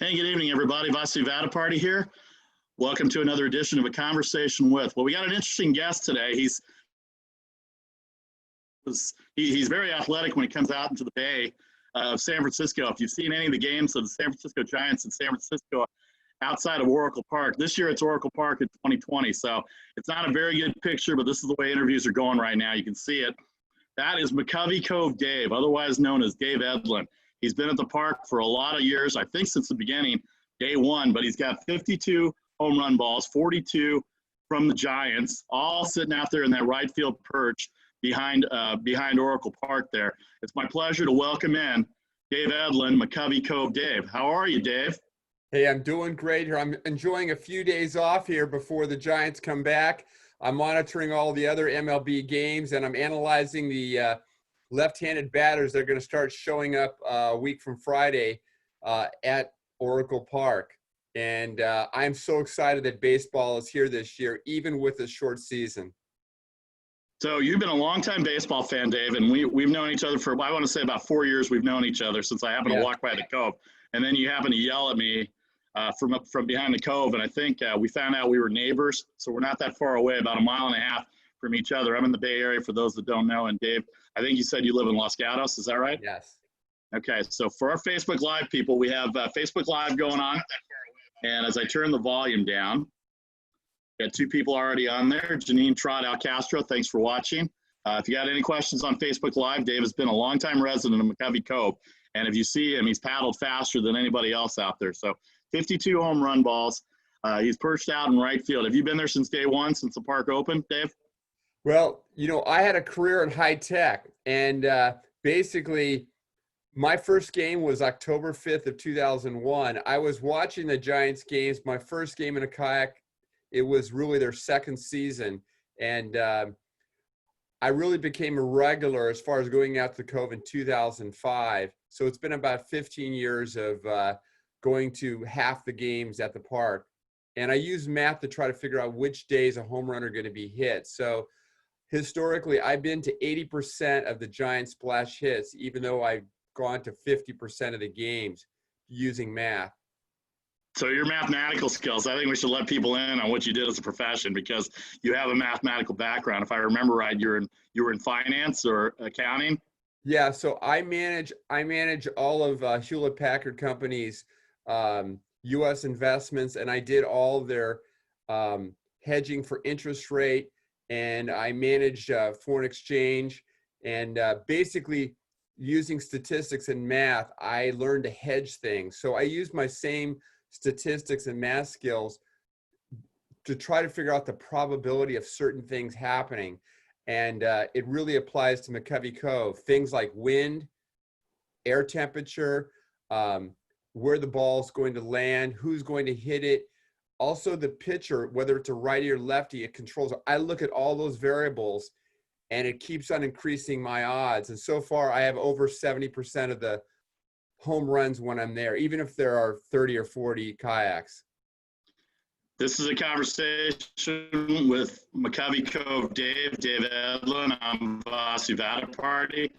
Hey, good evening, everybody. Vasu Vatapati here. Welcome to another edition of A Conversation With. Well, we got an interesting guest today. He's very athletic when he comes out into the Bay of San Francisco. If you've seen any of the games of the San Francisco Giants in San Francisco outside of Oracle Park, this year it's Oracle Park in 2020. So it's not a very good picture, but this is the way interviews are going right now. You can see it. That is McCovey Cove Dave, otherwise known as Dave Edlund. He's been at the park for a lot of years, I think since the beginning, day one, but he's got 52 home run balls, 42 from the Giants, all sitting out there in that right field perch behind Oracle Park there. It's my pleasure to welcome in Dave Edlund, McCovey Cove Dave. How are you, Dave? Hey, I'm doing great here. I'm enjoying a few days off here before the Giants come back. I'm monitoring all the other MLB games, and I'm analyzing the left-handed batters that are going to start showing up a week from Friday at Oracle Park. And I'm so excited that baseball is here this year, even with a short season. So you've been a longtime baseball fan, Dave, and we've known each other for, I want to say about 4 years we've known each other since I happened to walk by the Cove. And then you happened to yell at me from behind the Cove, and I think we found out we were neighbors, so we're not that far away, about a mile and a half from each other. I'm in the Bay Area, for those that don't know, and Dave, I think you said you live in Los Gatos, is that right? Yes. Okay, so for our Facebook Live people, we have Facebook Live going on, and as I turn the volume down, got two people already on there. Janine Trot Alcastro, thanks for watching. If you got any questions on Facebook Live, Dave has been a longtime resident of McCovey Cove, and if you see him, he's paddled faster than anybody else out there. So 52 home run balls. He's perched out in right field. Have you been there since day one, since the park opened, Dave? Well, you know, I had a career in high tech, and basically my first game was October 5th of 2001. I was watching the Giants games, my first game in a Kayak. It was really their second season, and I really became a regular as far as going out to the Cove in 2005. So it's been about 15 years of going to half the games at the park. And I use math to try to figure out which days a home run are going to be hit. So historically, I've been to 80% of the Giants splash hits, even though I've gone to 50% of the games using math. So your mathematical skills, I think we should let people in on what you did as a profession, because you have a mathematical background. If I remember right, you were in finance or accounting. Yeah, so I manage all of Hewlett Packard Company's U.S. investments, and I did all of their hedging for interest rate, and I managed foreign exchange, and basically using statistics and math, I learned to hedge things. So I use my same statistics and math skills to try to figure out the probability of certain things happening. And it really applies to McCovey Cove. Things like wind, air temperature, where the ball's going to land, who's going to hit it. Also the pitcher, whether it's a righty or lefty, it controls it. I look at all those variables, and it keeps on increasing my odds. And so far, I have over 70% of the home runs when I'm there, even if there are 30 or 40 kayaks. This is a conversation with McCovey Cove Dave Edlund. I'm Vasu Vatapati.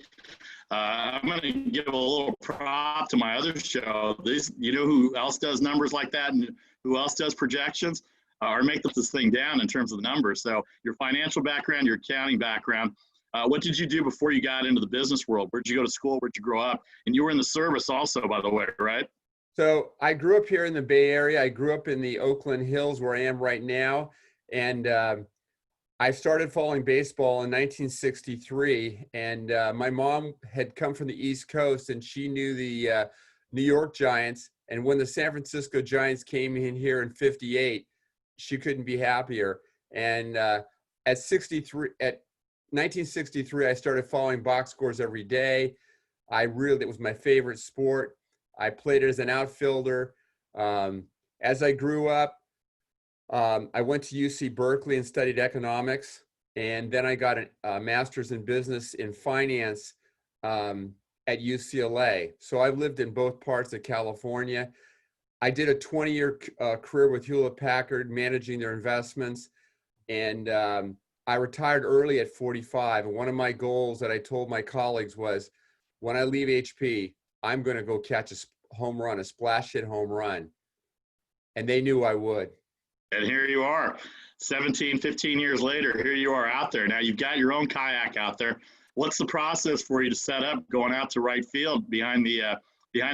I'm going to give a little prop to my other show. You know who else does numbers like that and who else does projections or make this thing down in terms of the numbers? So your financial background, your accounting background. What did you do before you got into the business world? Where'd you go to school? Where'd you grow up? And you were in the service also, by the way, right? So I grew up here in the Bay Area. I grew up in the Oakland Hills where I am right now. And I started following baseball in 1963. And my mom had come from the East Coast, and she knew the New York Giants. And when the San Francisco Giants came in here in 58, she couldn't be happier. And at 1963, I started following box scores every day. It was my favorite sport. I played it as an outfielder. As I grew up, I went to UC Berkeley and studied economics. And then I got a master's in business in finance at UCLA. So I've lived in both parts of California. I did a 20-year career with Hewlett Packard, managing their investments. And I retired early at 45. And one of my goals that I told my colleagues was, when I leave HP, I'm going to go catch home run, a splash hit home run. And they knew I would. And here you are, 17, 15 years later, here you are out there. Now you've got your own kayak out there. What's the process for you to set up going out to right field behind the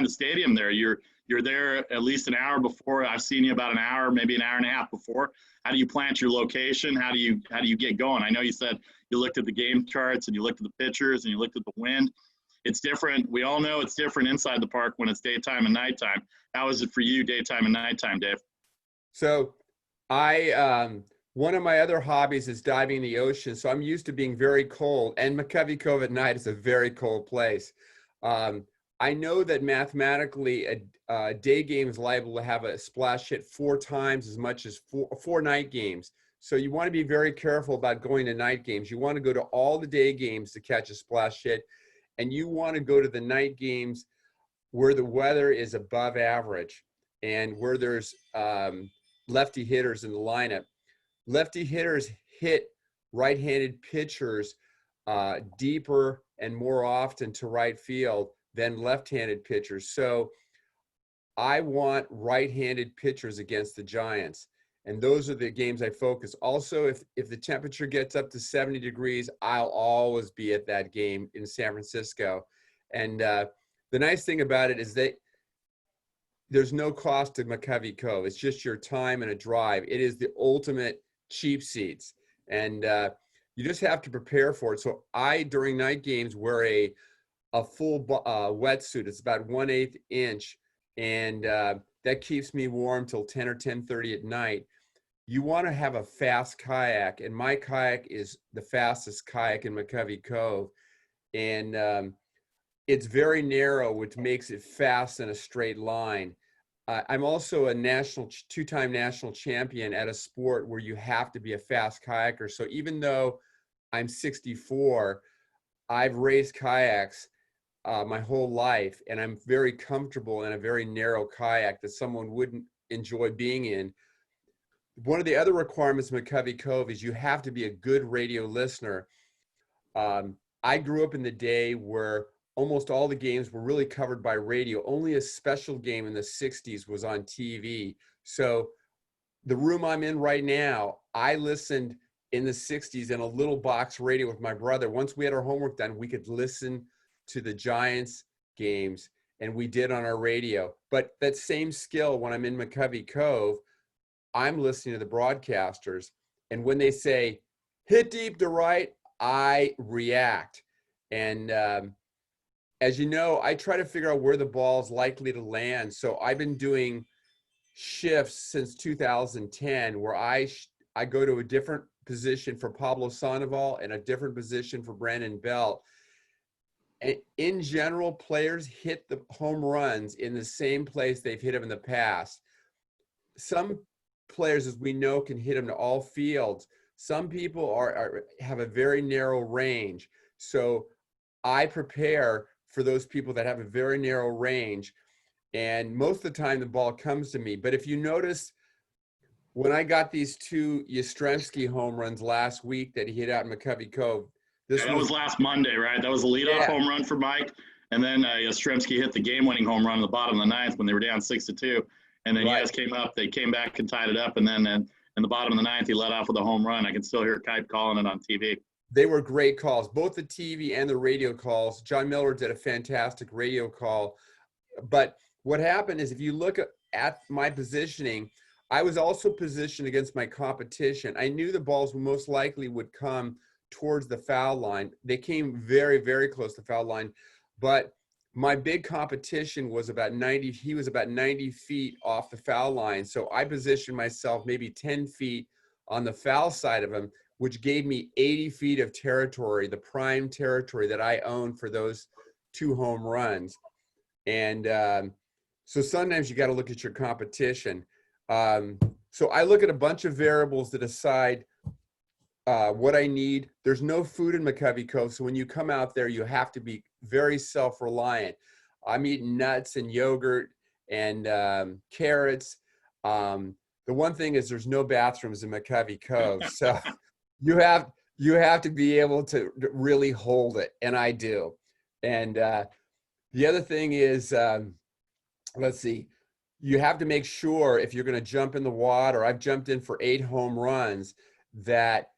stadium there? You're there at least an hour before. I've seen you about an hour, maybe an hour and a half before. How do you plant your location? How do you get going? I know you said you looked at the game charts and you looked at the pitchers and you looked at the wind. It's different. We all know it's different inside the park when it's daytime and nighttime. How is it for you, daytime and nighttime, Dave? So one of my other hobbies is diving in the ocean. So I'm used to being very cold, and McCovey Cove at night is a very cold place. I know that mathematically a day game is liable to have a splash hit 4 times as much as four night games. So you want to be very careful about going to night games. You want to go to all the day games to catch a splash hit, and you want to go to the night games where the weather is above average and where there's lefty hitters in the lineup. Lefty hitters hit right-handed pitchers deeper and more often to right field than left-handed pitchers. So I want right-handed pitchers against the Giants. And those are the games I focus. Also, if the temperature gets up to 70 degrees, I'll always be at that game in San Francisco. And the nice thing about it is that there's no cost to McCovey Cove. It's just your time and a drive. It is the ultimate cheap seats. And you just have to prepare for it. So I, during night games, wear a full wetsuit. It's about 1/8 inch. And that keeps me warm till 10 or 10:30 at night. You want to have a fast kayak, and my kayak is the fastest kayak in McCovey Cove. And it's very narrow, which makes it fast in a straight line. I'm also a two-time national champion at a sport where you have to be a fast kayaker. So even though I'm 64, I've raced kayaks my whole life, and I'm very comfortable in a very narrow kayak that someone wouldn't enjoy being in. One of the other requirements of McCovey Cove is you have to be a good radio listener. I grew up in the day where almost all the games were really covered by radio. Only a special game in the 60s was on TV. So the room I'm in right now, I listened in the 60s in a little box radio with my brother. Once we had our homework done, we could listen to the Giants games, and we did on our radio. But that same skill, when I'm in McCovey Cove, I'm listening to the broadcasters, and when they say hit deep to right, I react. And as you know, I try to figure out where the ball is likely to land. So I've been doing shifts since 2010 where I go to a different position for Pablo Sandoval and a different position for Brandon Belt. And in general, players hit the home runs in the same place they've hit them in the past. Some players, as we know, can hit them to all fields. Some people have a very narrow range. So I prepare for those people that have a very narrow range. And most of the time, the ball comes to me. But if you notice, when I got these 2 Yastrzemski home runs last week that he hit out in McCovey Cove, that was last Monday, right? That was a leadoff home run for Mike. And then Yastrzemski hit the game-winning home run in the bottom of the 9th when they were down 6-2. And then you guys came up. They came back and tied it up. And then in the bottom of the 9th, he let off with a home run. I can still hear Kite calling it on TV. They were great calls, both the TV and the radio calls. John Miller did a fantastic radio call. But what happened is, if you look at my positioning, I was also positioned against my competition. I knew the balls most likely would come towards the foul line. They came very, very close to the foul line. But my big competition was about 90. He was about 90 feet off the foul line. So I positioned myself maybe 10 feet on the foul side of him, which gave me 80 feet of territory, the prime territory that I own for those 2 home runs. And so sometimes you got to look at your competition. So I look at a bunch of variables to decide what I need. There's no food in McCovey Cove, so when you come out there, you have to be very self-reliant. I'm eating nuts and yogurt and carrots. The one thing is there's no bathrooms in McCovey Cove, so you have to be able to really hold it, and I do. And the other thing is let's see, you have to make sure if you're going to jump in the water, I've jumped in for 8 home runs, that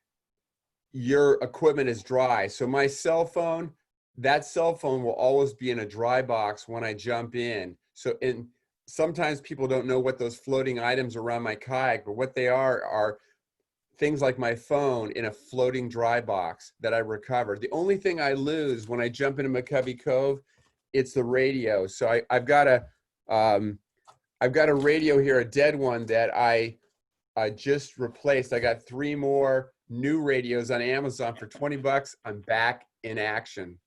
your equipment is dry. So my cell phone, that cell phone will always be in a dry box when I jump in. So, and sometimes people don't know what those floating items around my kayak, but what they are things like my phone in a floating dry box that I recovered. The only thing I lose when I jump into McCovey Cove, it's the radio. So I've got a radio here, a dead one that I just replaced. I got 3 more new radios on Amazon for 20 bucks. I'm back in action.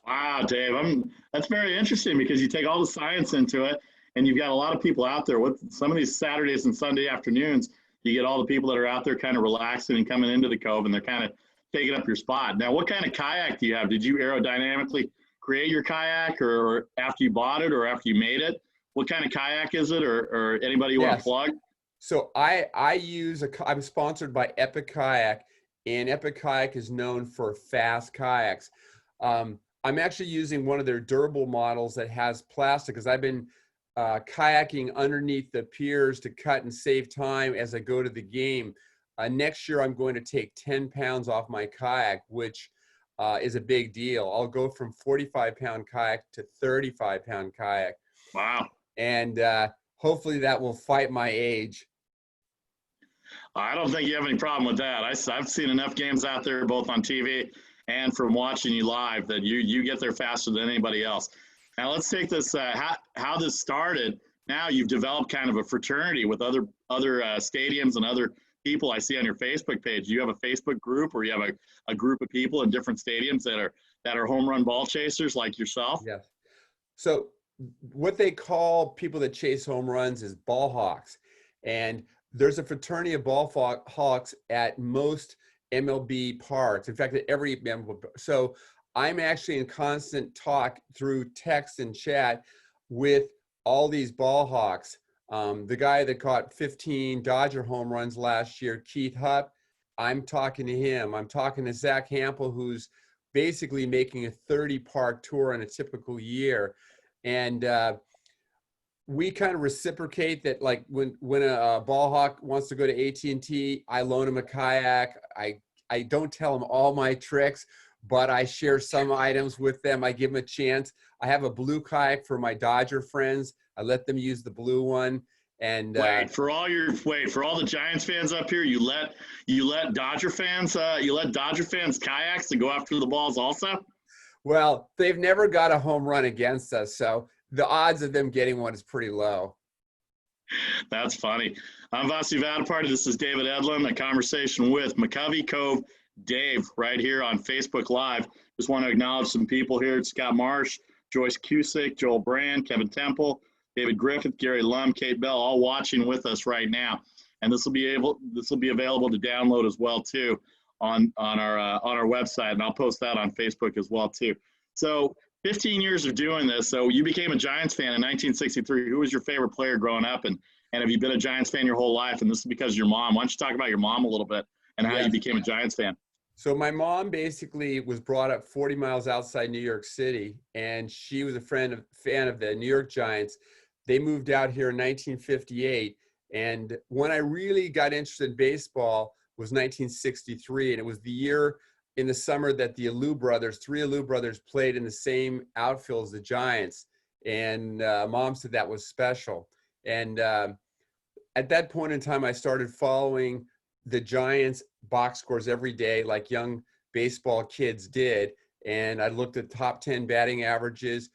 Wow, Dave, that's very interesting because you take all the science into it, and you've got a lot of people out there. With some of these Saturdays and Sunday afternoons, you get all the people that are out there kind of relaxing and coming into the cove, and they're kind of taking up your spot. Now, what kind of kayak do you have? Did you aerodynamically create your kayak, or after you bought it, or after you made it? What kind of kayak is it, or anybody you want to plug? So I'm sponsored by Epic Kayak, and Epic Kayak is known for fast kayaks. I'm actually using one of their durable models that has plastic, because I've been kayaking underneath the piers to cut and save time as I go to the game. Next year, I'm going to take 10 pounds off my kayak, which is a big deal. I'll go from 45-pound kayak to 35-pound kayak. Wow. And hopefully that will fight my age. I don't think you have any problem with that. I've seen enough games out there, both on TV and from watching you live, that you get there faster than anybody else. Now let's take this, how this started. Now you've developed kind of a fraternity with other stadiums and other people I see on your Facebook page. You have a Facebook group, or you have a group of people in different stadiums that are home run ball chasers like yourself? Yes. So what they call people that chase home runs is ball hawks. And there's a fraternity of ball hawks at most MLB parks. In fact, at every MLB. So I'm actually in constant talk through text and chat with all these ball hawks. The guy that caught 15 Dodger home runs last year, Keith Hupp, I'm talking to him. I'm talking to Zach Hampel, who's basically making a 30-park tour in a typical year. And we kind of reciprocate that. Like when a ball hawk wants to go to AT&T, I loan him a kayak. I don't tell him all my tricks, but I share some items with them. I give them a chance. I have a blue kayak for my Dodger friends. I let them use the blue one. And for all the Giants fans up here, you let Dodger fans kayaks to go after the balls also? Well, they've never got a home run against us, so the odds of them getting one is pretty low. That's funny. I'm Vasi Vadaparty. This is David Edlund, a conversation with McCovey Cove Dave right here on Facebook Live. Just want to acknowledge some people here. Scott Marsh, Joyce Cusick, Joel Brand, Kevin Temple, David Griffith, Gary Lum, Kate Bell, all watching with us right now. And this will be available to download as well too on our website, and I'll post that on Facebook as well too. So 15 years of doing this. So you became a Giants fan in 1963. Who was your favorite player growing up, and have you been a Giants fan your whole life? And this is because of your mom. Why don't you talk about your mom a little bit and how you became a Giants fan? So my mom basically was brought up 40 miles outside New York City, and she was a fan of the New York Giants. They moved out here in 1958, and when I really got interested in baseball was 1963, and it was the year in the summer that the three Alou brothers played in the same outfield as the Giants, and Mom said that was special. And at that point in time, I started following the Giants box scores every day like young baseball kids did, and I looked at top 10 batting averages.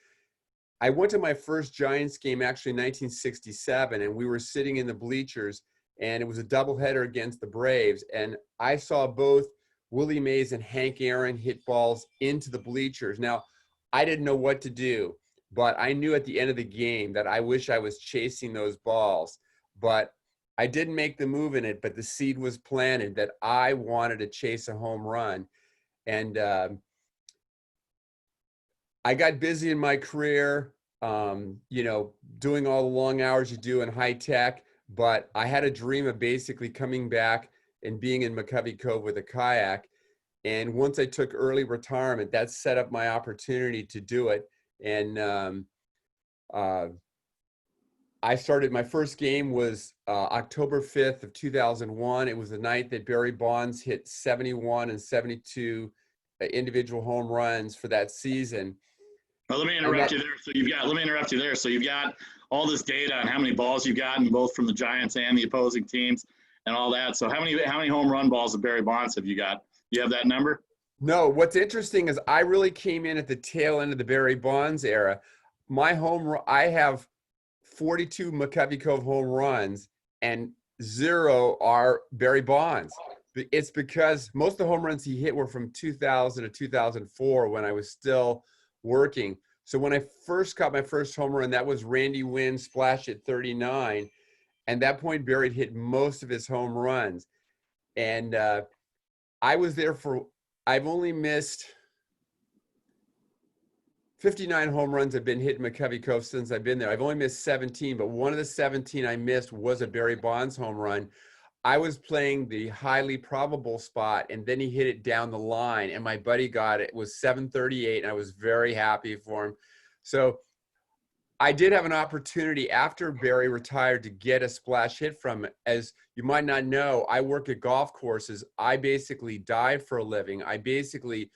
I went to my first Giants game actually in 1967, and we were sitting in the bleachers, and it was a doubleheader against the Braves, and I saw both Willie Mays and Hank Aaron hit balls into the bleachers. Now, I didn't know what to do, but I knew at the end of the game that I wish I was chasing those balls, but I didn't make the move in it, but the seed was planted that I wanted to chase a home run. And I got busy in my career, doing all the long hours you do in high tech, but I had a dream of basically coming back and being in McCovey Cove with a kayak. And once I took early retirement, that set up my opportunity to do it. And I started, my first game was October 5th of 2001. It was the night that Barry Bonds hit 71 and 72 individual home runs for that season. Well, let me And interrupt that, you there. Let me interrupt you there. So you've got all this data on how many balls you've gotten, both from the Giants and the opposing teams, and all that. So how many home run balls of Barry Bonds have you got? You have that number? no, what's interesting is I really came in at the tail end of the Barry Bonds era. I have 42 McCovey Cove home runs and 0 are Barry Bonds. It's because most of the home runs he hit were from 2000 to 2004 when I was still working. So when I first caught my first home run, that was Randy Wynn's splash at 39. And at that point, Barry had hit most of his home runs. And I was there I've only missed 59 home runs have been hit in McCovey Cove since I've been there. I've only missed 17, but one of the 17 I missed was a Barry Bonds home run. I was playing the highly probable spot, and then he hit it down the line, and my buddy got it. It was 738, and I was very happy for him. So I did have an opportunity after Barry retired to get a splash hit from it. As you might not know, I work at golf courses. I basically dive for a living. I basically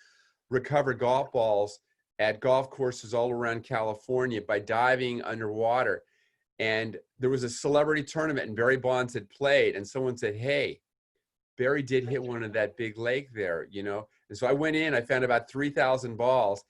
recover golf balls at golf courses all around California by diving underwater. And there was a celebrity tournament and Barry Bonds had played, and someone said, hey, Barry did hit one of that big lake there, you know? And so I went in, I found about 3,000 balls,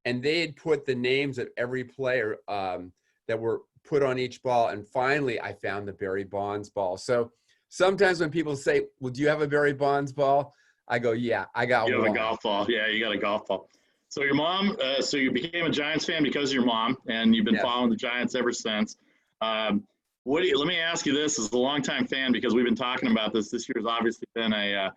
and they had put the names of every player that were put on each ball. And finally, I found the Barry Bonds ball. So sometimes when people say, well, do you have a Barry Bonds ball? I go, yeah, I got You one. have a golf ball. Yeah, you got a golf ball. So your mom, so you became a Giants fan because of your mom, and you've been Yes. following the Giants ever since. Let me ask you this as a longtime fan, because we've been talking about this. This year's obviously been a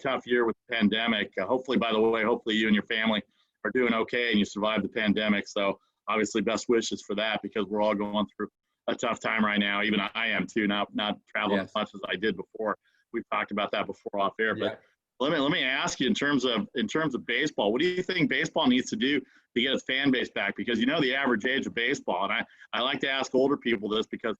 tough year with the pandemic. Hopefully, by the way, hopefully you and your family are doing okay and you survived the pandemic. So obviously, best wishes for that, because we're all going through a tough time right now. Even I am too, not traveling Yes. as much as I did before. We've talked about that before off air, Yeah. but let me ask you in terms of baseball, what do you think baseball needs to do to get its fan base back? Because you know the average age of baseball, and I like to ask older people this, because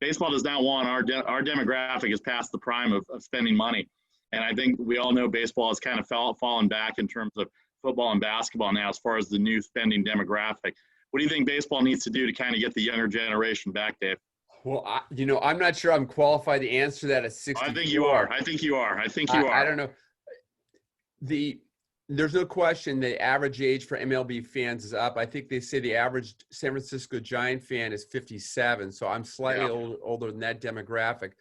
baseball does not want our demographic is past the prime of spending money, and I think we all know baseball has kind of fallen back in terms of football and basketball now as far as the new spending demographic. What do you think baseball needs to do to kind of get the younger generation back, Dave? Well, I'm not sure I'm qualified to answer that at 64. I think you are. I think you are. I don't know. There's no question the average age for MLB fans is up. I think they say the average San Francisco Giant fan is 57. So I'm slightly older than that demographic.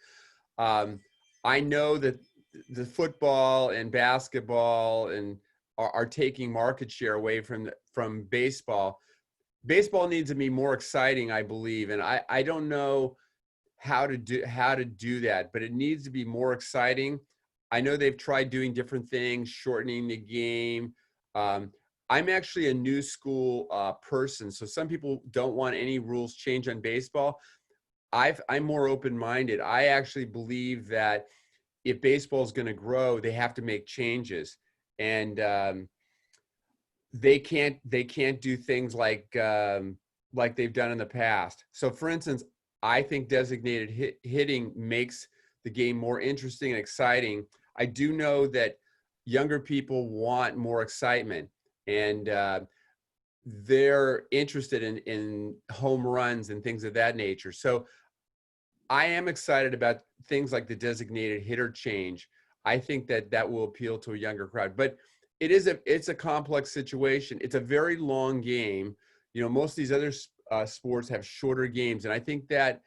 I know that the football and basketball and are taking market share away from baseball. Baseball needs to be more exciting, I believe, and I don't know how to do that, but it needs to be more exciting. I know they've tried doing different things, shortening the game. I'm actually a new school person, so some people don't want any rules change on baseball. I'm more open-minded. I actually believe that if baseball is going to grow, they have to make changes, and they can't do things like they've done in the past. So, for instance, I think designated hitting makes the game more interesting and exciting. I do know that younger people want more excitement, and they're interested in home runs and things of that nature. So I am excited about things like the designated hitter change. I think that will appeal to a younger crowd, but it's a complex situation. It's a very long game. You know, most of these other sports have shorter games, and I think that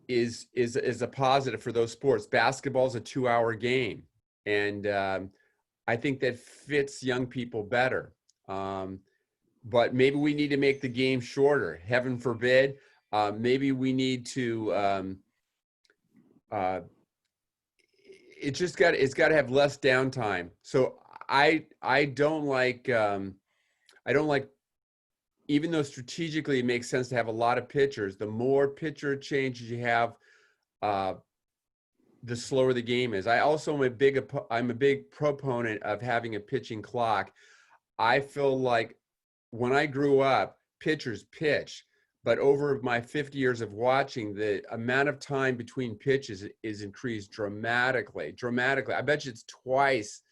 is a positive for those sports. Basketball is a 2-hour game, and I think that fits young people better. But maybe we need to make the game shorter. Heaven forbid. Maybe we need to. It's got to have less downtime. So I don't like even though strategically it makes sense to have a lot of pitchers. The more pitcher changes you have, the slower the game is. I'm a big proponent of having a pitching clock. I feel like when I grew up, pitchers pitched. but over my 50 years of watching, the amount of time between pitches is increased dramatically. I bet you it's twice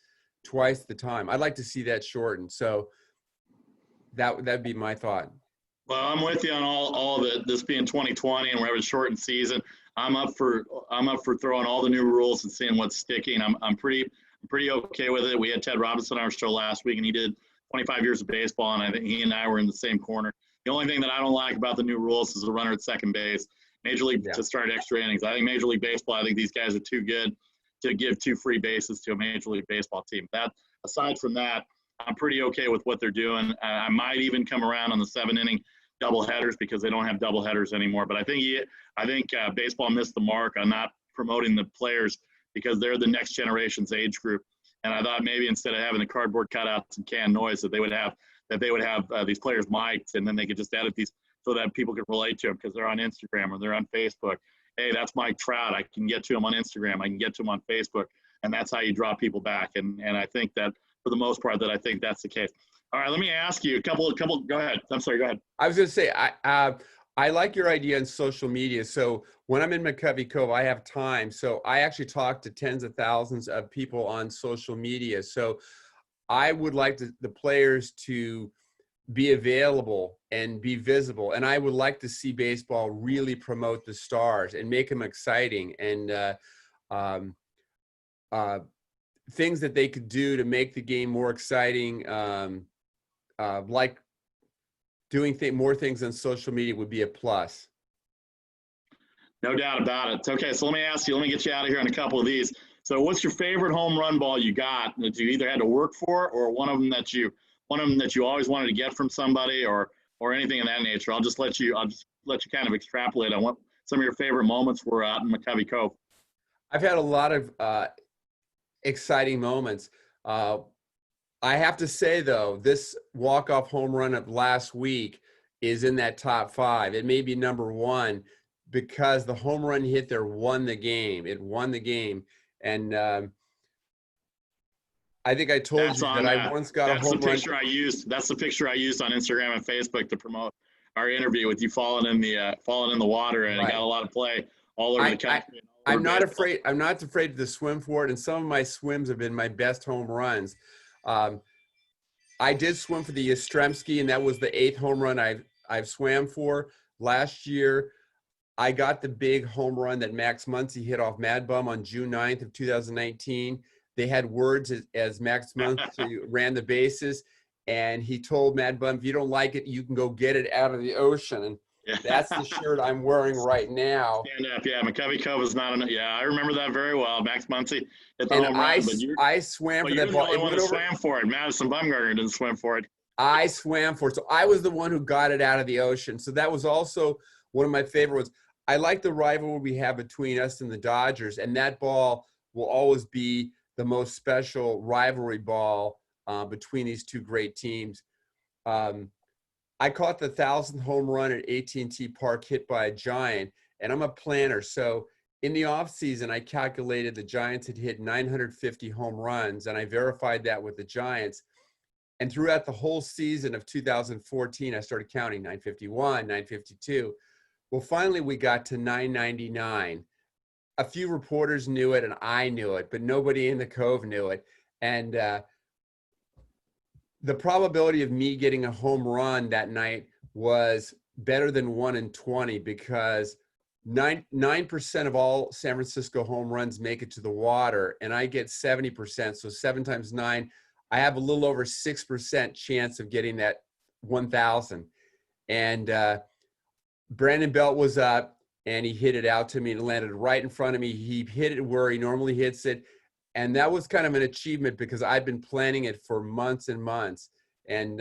the time. I'd like to see that shortened. So that'd be my thought. Well, I'm with you on all of it. This being 2020 and we're having a shortened season, I'm up for throwing all the new rules and seeing what's sticking. I'm pretty okay with it. We had Ted Robinson on our show last week, and he did 25 years of baseball, and I think he and I were in the same corner. The only thing that I don't like about the new rules is the runner at second base. Major League to start extra innings. I think Major League Baseball, I think these guys are too good to give 2 free bases to a Major League Baseball team. That aside from that, I'm pretty okay with what they're doing. I might even come around on the 7-inning doubleheaders because they don't have doubleheaders anymore. But I think baseball missed the mark on not promoting the players because they're the next generation's age group. And I thought maybe instead of having the cardboard cutouts and canned noise, that they would have these players mic'd, and then they could just edit these so that people could relate to them because they're on Instagram or they're on Facebook. Hey, that's Mike Trout. I can get to him on Instagram. I can get to him on Facebook, and that's how you draw people back. And I think that for the most part, I think that's the case. All right, let me ask you a couple. Go ahead. I'm sorry. Go ahead. I was going to say, I like your idea on social media. So when I'm in McCovey Cove, I have time. So I actually talk to tens of thousands of people on social media. So I would like the players to be available and be visible. And I would like to see baseball really promote the stars and make them exciting, and things that they could do to make the game more exciting, like doing more things on social media would be a plus. No doubt about it. Okay, so let me get you out of here on a couple of these. So what's your favorite home run ball you got that you either had to work for, or one of them that you always wanted to get from somebody, or anything of that nature? I'll just let you kind of extrapolate on what some of your favorite moments were out in McCovey Cove. I've had a lot of exciting moments. I have to say, though, this walk-off home run of last week is in that top 5. It may be number 1 because the home run hit there won the game. It won the game. And I think I told you that I once got a home run. That's the picture I used on Instagram and Facebook to promote our interview with you falling in the water, and it got a lot of play all over the country. I'm not afraid to swim for it, and some of my swims have been my best home runs. I did swim for the Yastrzemski, and that was the 8th home run I've swam for. Last year, I got the big home run that Max Muncy hit off Mad Bum on June 9th of 2019. They had words as Max Muncy ran the bases, and he told Mad Bum, if you don't like it, you can go get it out of the ocean. And that's the shirt I'm wearing right now. Stand up, yeah. McCovey Cove is not enough. Yeah, I remember that very well. Max Muncy hit the And home run. I swam for that ball. You're the only one who swam for it. Madison Bumgarner didn't swim for it. I swam for it. So I was the one who got it out of the ocean. So that was also one of my favorite ones. I like the rivalry we have between us and the Dodgers, and that ball will always be the most special rivalry ball between these two great teams. I caught the 1,000th home run at AT&T Park hit by a Giant, and I'm a planner. So in the offseason, I calculated the Giants had hit 950 home runs, and I verified that with the Giants. And throughout the whole season of 2014, I started counting 951, 952. Well, finally, we got to 999. A few reporters knew it, and I knew it, but nobody in the Cove knew it. And the probability of me getting a home run that night was better than 1 in 20 because 9% of all San Francisco home runs make it to the water, and I get 70%. So 7 times 9, I have a little over 6% chance of getting that 1,000. And Brandon Belt was up, and he hit it out to me and landed right in front of me. He hit it where he normally hits it. And that was kind of an achievement because I've been planning it for months and months. And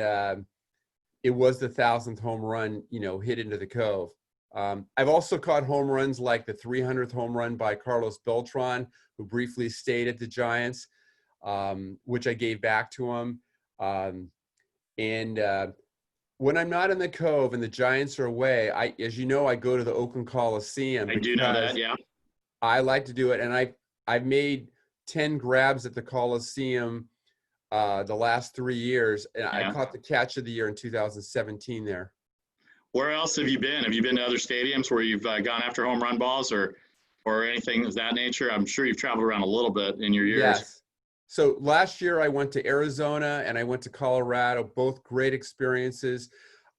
it was the 1,000th home run, hit into the Cove. I've also caught home runs like the 300th home run by Carlos Beltran, who briefly stayed at the Giants, which I gave back to him. When I'm not in the Cove and the Giants are away, as you know, I go to the Oakland Coliseum. I do know that, yeah. I like to do it, and I've made 10 grabs at the Coliseum the last 3 years, and I caught the catch of the year in 2017 there. Where else have you been? Have you been to other stadiums where you've gone after home run balls or anything of that nature? I'm sure you've traveled around a little bit in your years. Yes. So last year I went to Arizona and I went to Colorado, both great experiences.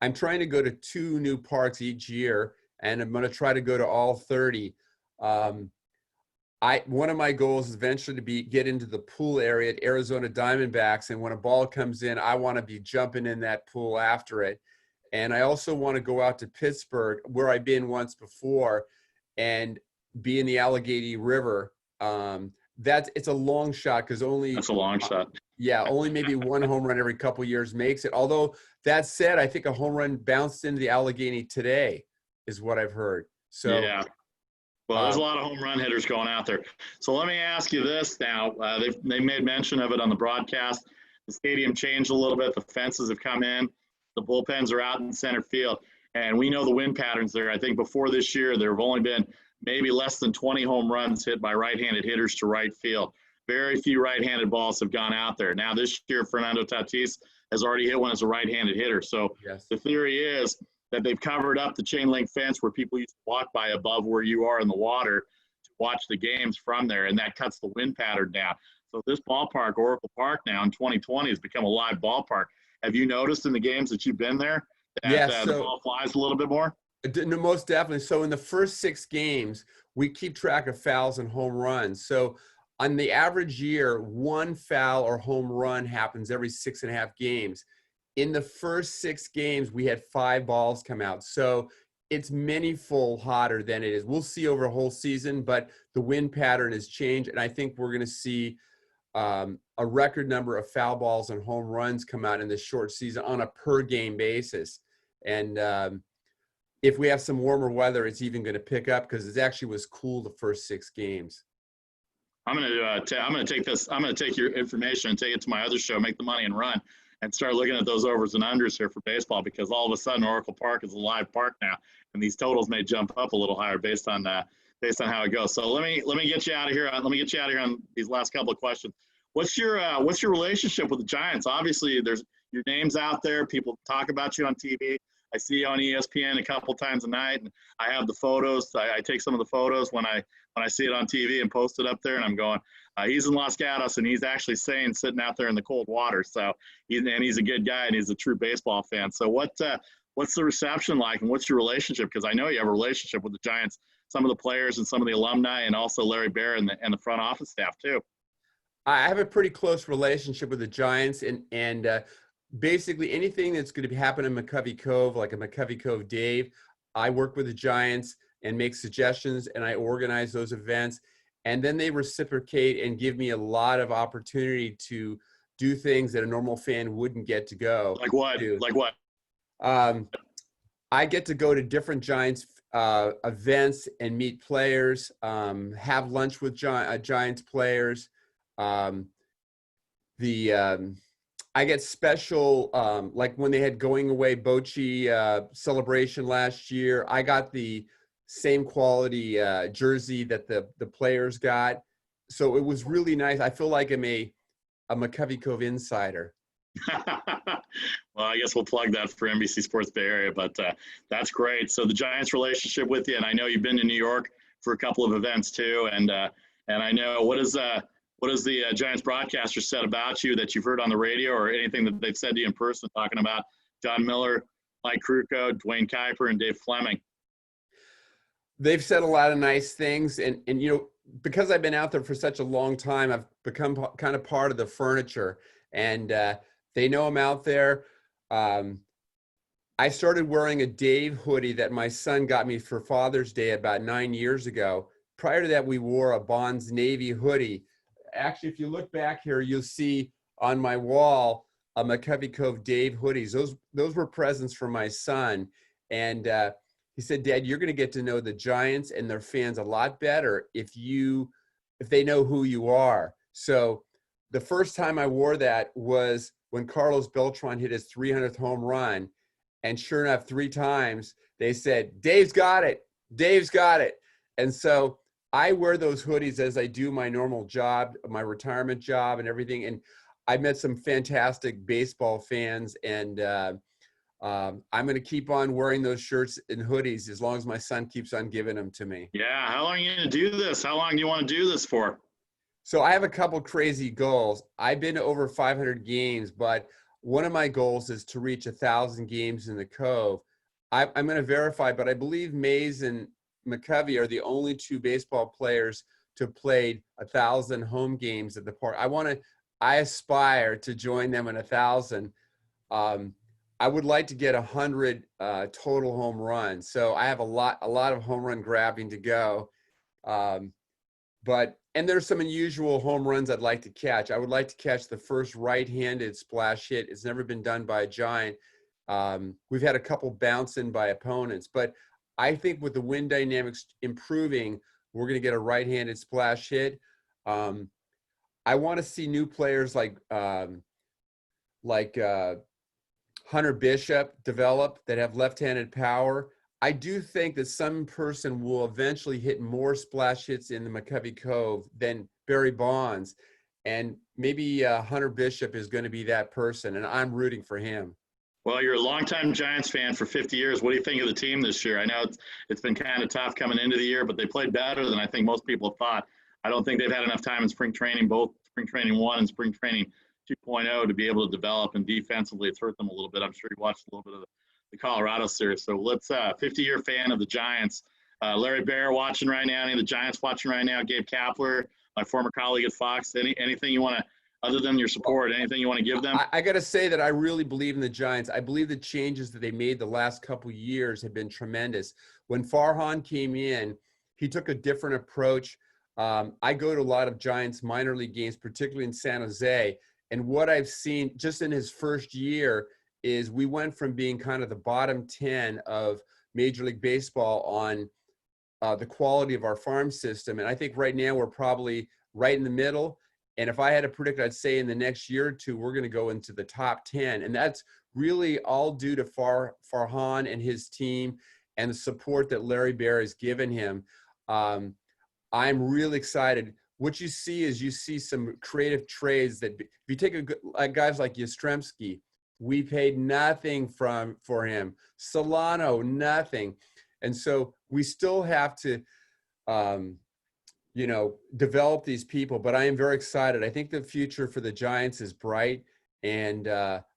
I'm trying to go to 2 new parks each year, and I'm going to try to go to all 30. Um, one of my goals is eventually to get into the pool area at Arizona Diamondbacks, and when a ball comes in, I want to be jumping in that pool after it. And I also want to go out to Pittsburgh, where I've been once before, and be in the Allegheny River. It's a long shot because That's a long shot. yeah, only maybe one home run every couple years makes it. Although that said, I think a home run bounced into the Allegheny today, is what I've heard. So yeah. Well, there's a lot of home run hitters going out there. So let me ask you this now. They made mention of it on the broadcast. The stadium changed a little bit. The fences have come in. The bullpens are out in center field. And we know the wind patterns there. I think before this year, there have only been maybe less than 20 home runs hit by right-handed hitters to right field. Very few right-handed balls have gone out there. Now this year, Fernando Tatis has already hit one as a right-handed hitter. So yes. The theory is that they've covered up the chain link fence where people used to walk by above where you are in the water to watch the games from there, and that cuts the wind pattern down. So this ballpark, Oracle Park now in 2020, has become a live ballpark. Have you noticed in the games that you've been there that the ball flies a little bit more? No, most definitely. So in the first 6 games, we keep track of fouls and home runs. So on the average year, 1 foul or home run happens every 6.5 games. In the first 6 games, we had 5 balls come out. So it's many-fold hotter than it is. We'll see over a whole season, but the wind pattern has changed, and I think we're going to see a record number of foul balls and home runs come out in this short season on a per-game basis. And if we have some warmer weather, it's even going to pick up because it actually was cool the first 6 games. I'm going to take your information and take it to my other show, Make the Money and Run, and start looking at those overs and unders here for baseball, because all of a sudden Oracle Park is a live park now, and these totals may jump up a little higher based on how it goes. So let me get you out of here. Let me get you out of here on these last couple of questions. What's your relationship with the Giants? Obviously, there's your name's out there. People talk about you on TV. I see you on ESPN a couple times a night, and I have the photos. I take some of the photos when I see it on TV and post it up there, and I'm going, he's in Los Gatos, and he's actually sitting out there in the cold water. So he's a good guy, and he's a true baseball fan. So what's the reception like, and what's your relationship? Because I know you have a relationship with the Giants, some of the players and some of the alumni, and also Larry Baer and the front office staff too. I have a pretty close relationship with the Giants, and basically anything that's going to happen in McCovey Cove, like a McCovey Cove Dave, I work with the Giants and make suggestions, and I organize those events. And then they reciprocate and give me a lot of opportunity to do things that a normal fan wouldn't get to go. Like what? Like what? I get to go to different Giants events and meet players, have lunch with Giants players. I get special, like when they had going away Bochy celebration last year, I got the same quality jersey that the players got. So it was really nice. I feel like I'm a McCovey Cove insider. Well, I guess we'll plug that for NBC Sports Bay Area, but that's great. So the Giants relationship with you, and I know you've been to New York for a couple of events too, and I know what is the Giants broadcaster said about you that you've heard on the radio, or anything that they've said to you in person, talking about John Miller, Mike Krukow, Dwayne Kuiper, and Dave Fleming? They've said a lot of nice things, and because I've been out there for such a long time, I've become kind of part of the furniture, and they know I'm out there. I started wearing a Dave hoodie that my son got me for Father's Day about 9 years ago. Prior to that, we wore a Bonds Navy hoodie. Actually, if you look back here, you'll see on my wall a McCovey Cove Dave hoodies. Those were presents from my son, and he said, "Dad, you're going to get to know the Giants and their fans a lot better if they know who you are." So the first time I wore that was when Carlos Beltran hit his 300th home run, and sure enough, 3 times they said, "Dave's got it. Dave's got it." And so I wear those hoodies as I do my normal job, my retirement job and everything. And I met some fantastic baseball fans, and I'm going to keep on wearing those shirts and hoodies as long as my son keeps on giving them to me. Yeah. How long are you going to do this? How long do you want to do this for? So I have a couple crazy goals. I've been to over 500 games, but one of my goals is to reach 1,000 games in the Cove. I'm going to verify, but I believe Mays and McCovey are the only two baseball players to have played 1,000 home games at the park. I aspire to join them in 1,000. I would like to get 100 total home runs. So I have a lot of home run grabbing to go. And there's some unusual home runs I'd like to catch. I would like to catch the first right-handed splash hit. It's never been done by a Giant. We've had a couple bounce in by opponents, but I think with the wind dynamics improving, we're going to get a right-handed splash hit. I want to see new players like Hunter Bishop develop that have left-handed power. I do think that some person will eventually hit more splash hits in the McCovey Cove than Barry Bonds. And maybe Hunter Bishop is going to be that person, and I'm rooting for him. Well, you're a longtime Giants fan for 50 years. What do you think of the team this year? I know it's been kind of tough coming into the year, but they played better than I think most people have thought. I don't think they've had enough time in spring training, both spring training 1 and spring training 2.0, to be able to develop, and defensively it's hurt them a little bit. I'm sure you watched a little bit of the Colorado series. So let's 50-year fan of the Giants. Larry Bear watching right now. Any of the Giants watching right now? Gabe Kapler, my former colleague at Fox. Anything you want to, other than your support, anything you want to give them? I got to say that I really believe in the Giants. I believe the changes that they made the last couple years have been tremendous. When Farhan came in, he took a different approach. I go to a lot of Giants minor league games, particularly in San Jose. And what I've seen just in his first year is we went from being kind of the bottom 10 of Major League Baseball on the quality of our farm system. And I think right now we're probably right in the middle. And if I had to predict, I'd say in the next year or two, we're going to go into the top 10. And that's really all due to Farhan and his team and the support that Larry Bear has given him. I'm really excited. What you see some creative trades that if you take guys like Yastrzemski, we paid nothing for him. Solano, nothing. And so we still have to, develop these people. But I am very excited. I think the future for the Giants is bright. And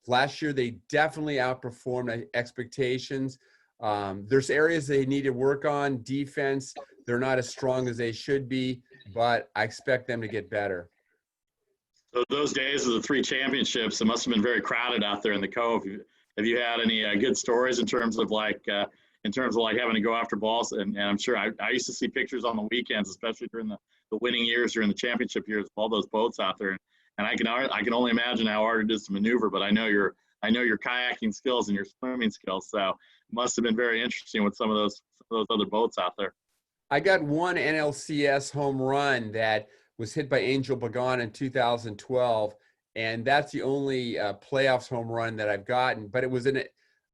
last year, they definitely outperformed expectations. There's areas they need to work on. Defense, they're not as strong as they should be, but I expect them to get better. So those days of the 3 championships, it must have been very crowded out there in the Cove. Have you had any good stories in terms of having to go after balls? And I'm sure I used to see pictures on the weekends, especially during the winning years, during the championship years, all those boats out there. And I can only imagine how hard it is to maneuver. But I know your kayaking skills and your swimming skills. So it must have been very interesting with some of those other boats out there. I got one NLCS home run that was hit by Angel Pagan in 2012, and that's the only playoffs home run that I've gotten. But it was there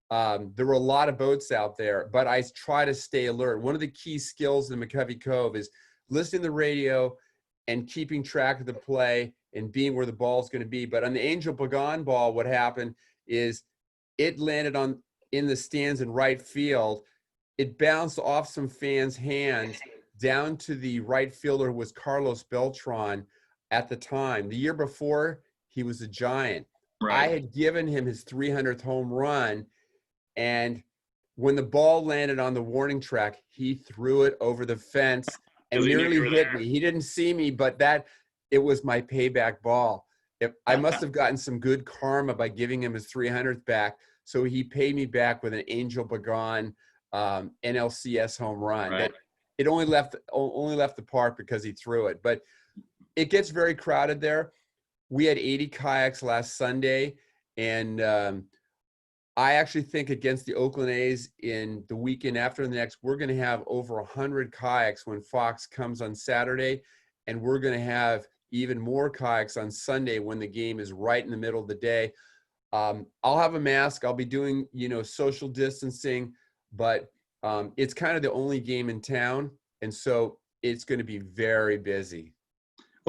were a lot of boats out there, but I try to stay alert. One of the key skills in McCovey Cove is listening to the radio and keeping track of the play and being where the ball is going to be. But on the Angel Pagan ball, what happened is it landed in the stands in right field. It bounced off some fans' hands down to the right fielder, who was Carlos Beltran at the time. The year before, he was a Giant. Right. I had given him his 300th home run, and when the ball landed on the warning track, he threw it over the fence and nearly hit me. He didn't see me, but it was my payback ball. I must have gotten some good karma by giving him his 300th back, so he paid me back with an Angel Pagan NLCS home run. Right. It only left the park because he threw it. But it gets very crowded there. We had 80 kayaks last Sunday, and I actually think against the Oakland A's in the weekend after the next, we're going to have over 100 kayaks when Fox comes on Saturday, and we're going to have even more kayaks on Sunday when the game is right in the middle of the day. I'll have a mask. I'll be doing, social distancing, but it's kind of the only game in town, and so it's going to be very busy.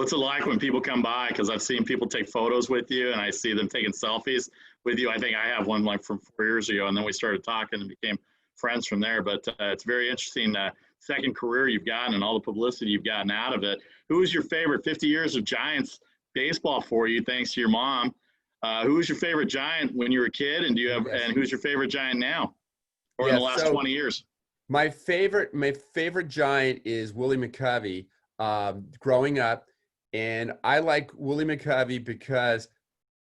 What's it like when people come by? Because I've seen people take photos with you, and I see them taking selfies with you. I think I have one like from 4 years ago, and then we started talking and became friends from there. But it's very interesting second career you've gotten and all the publicity you've gotten out of it. Who was your favorite 50 years of Giants baseball for you, thanks to your mom? Who was your favorite Giant when you were a kid, and and who's your favorite Giant now, or in the last 20 years? My favorite Giant is Willie McCovey. Growing up. And I like Willie McCovey because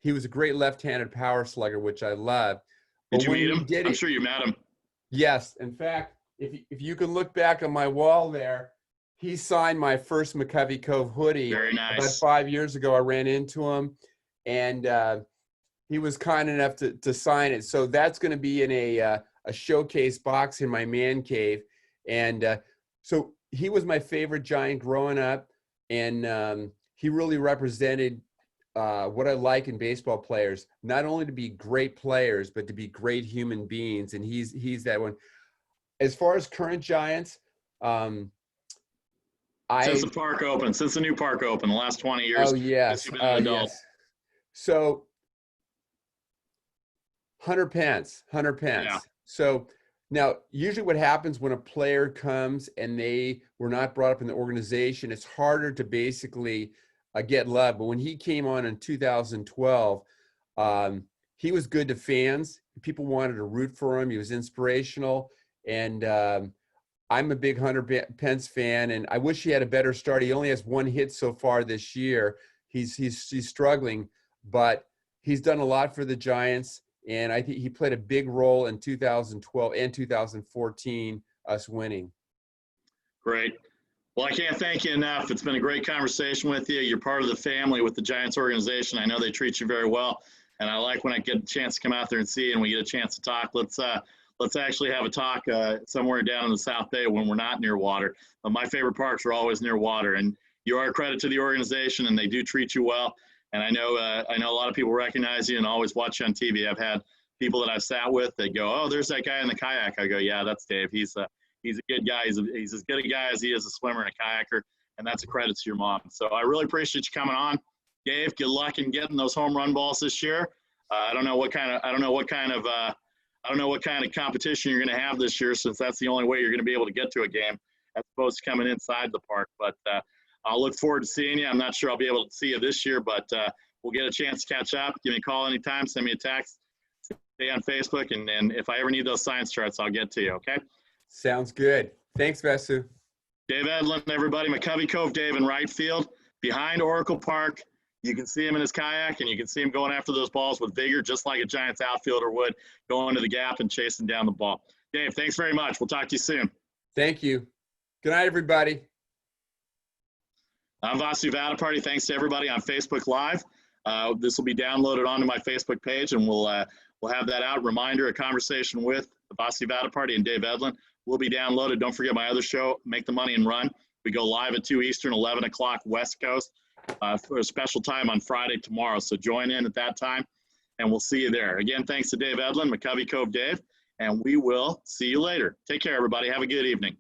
he was a great left-handed power slugger, which I love. Did you meet him? I'm sure you met him. Yes. In fact, if you can look back on my wall there, he signed my first McCovey Cove hoodie. Very nice. About 5 years ago, I ran into him, and he was kind enough to sign it. So that's going to be in a showcase box in my man cave. And so he was my favorite Giant growing up. And he really represented what I like in baseball players, not only to be great players, but to be great human beings. And he's that one. As far as current Giants, since the park opened, since the new park opened, the last 20 years. Oh, yes. Yes. So Hunter Pence. Yeah. So now, usually what happens when a player comes and they were not brought up in the organization, it's harder to basically get love. But when he came on in 2012, he was good to fans. People wanted to root for him. He was inspirational. And I'm a big Hunter Pence fan, and I wish he had a better start. He only has one hit so far this year. He's struggling, but he's done a lot for the Giants. And I think he played a big role in 2012 and 2014, us winning. Great. Well, I can't thank you enough. It's been a great conversation with you. You're part of the family with the Giants organization. I know they treat you very well. And I like when I get a chance to come out there and see you and we get a chance to talk. Let's actually have a talk somewhere down in the South Bay when we're not near water. But my favorite parks are always near water. And you are a credit to the organization, and they do treat you well. And I know a lot of people recognize you and always watch you on TV. I've had people that I've sat with that go, "Oh, there's that guy in the kayak." I go, "Yeah, that's Dave. He's a good guy. He's as good a guy as he is a swimmer and a kayaker." And that's a credit to your mom. So I really appreciate you coming on, Dave. Good luck in getting those home run balls this year. I don't know what kind of competition you're going to have this year, since that's the only way you're going to be able to get to a game as opposed to coming inside the park. But I'll look forward to seeing you. I'm not sure I'll be able to see you this year, but we'll get a chance to catch up. Give me a call anytime. Send me a text. Stay on Facebook, and if I ever need those science charts, I'll get to you, okay? Sounds good. Thanks, Vasu. Dave Edlund, everybody. McCovey Cove Dave in right field behind Oracle Park. You can see him in his kayak, and you can see him going after those balls with vigor, just like a Giants outfielder would, going to the gap and chasing down the ball. Dave, thanks very much. We'll talk to you soon. Thank you. Good night, everybody. I'm Vasu Vadaparty. Thanks to everybody on Facebook Live. This will be downloaded onto my Facebook page, and we'll have that out. Reminder, a conversation with Vasu Vadaparty and Dave Edlund will be downloaded. Don't forget my other show, Make the Money and Run. We go live at 2 Eastern, 11 o'clock West Coast for a special time on Friday tomorrow. So join in at that time, and we'll see you there. Again, thanks to Dave Edlund, McCovey Cove Dave, and we will see you later. Take care, everybody. Have a good evening.